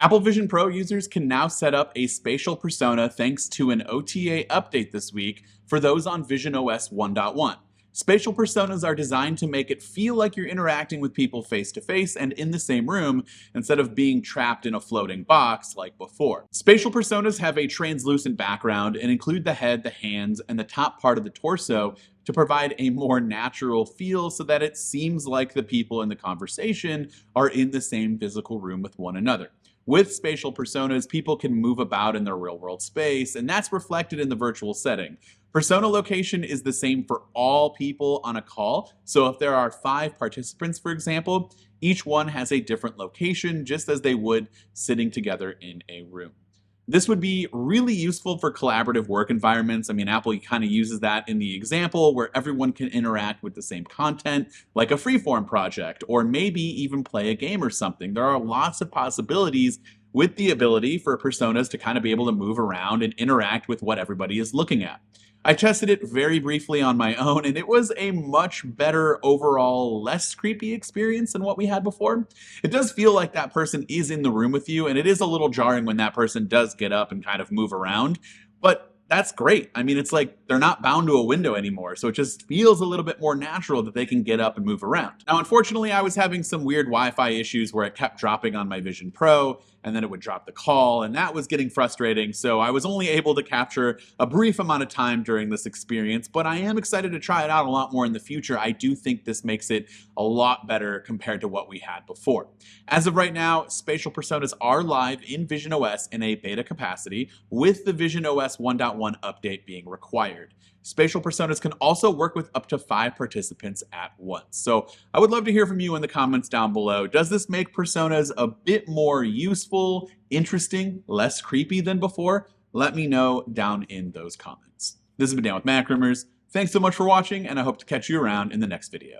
Apple Vision Pro users can now set up a spatial persona thanks to an OTA update this week for those on visionOS 1.1. Spatial personas are designed to make it feel like you're interacting with people face to face and in the same room instead of being trapped in a floating box like before. Spatial personas have a translucent background and include the head, the hands, and the top part of the torso to provide a more natural feel so that it seems like the people in the conversation are in the same physical room with one another. With spatial personas, people can move about in their real-world space, and that's reflected in the virtual setting. Persona location is the same for all people on a call, so if there are 5 participants, for example, each one has a different location, just as they would sitting together in a room. This would be really useful for collaborative work environments. I mean, Apple kind of uses that in the example where everyone can interact with the same content, like a freeform project, or maybe even play a game or something. There are lots of possibilities with the ability for personas to kind of be able to move around and interact with what everybody is looking at. I tested it very briefly on my own, and it was a much better overall, less creepy experience than what we had before. It does feel like that person is in the room with you, and it is a little jarring when that person does get up and kind of move around, but that's great. I mean, it's like they're not bound to a window anymore, so it just feels a little bit more natural that they can get up and move around. Now, unfortunately, I was having some weird Wi-Fi issues where it kept dropping on my Vision Pro, and then it would drop the call, and that was getting frustrating, so I was only able to capture a brief amount of time during this experience, but I am excited to try it out a lot more in the future. I do think this makes it a lot better compared to what we had before. As of right now, spatial personas are live in visionOS in a beta capacity, with the visionOS 1.1 update being required. Spatial personas can also work with up to 5 participants at once. So I would love to hear from you in the comments down below. Does this make personas a bit more useful, interesting, less creepy than before? Let me know down in those comments. This has been Dan with MacRumors. Thanks so much for watching, and I hope to catch you around in the next video.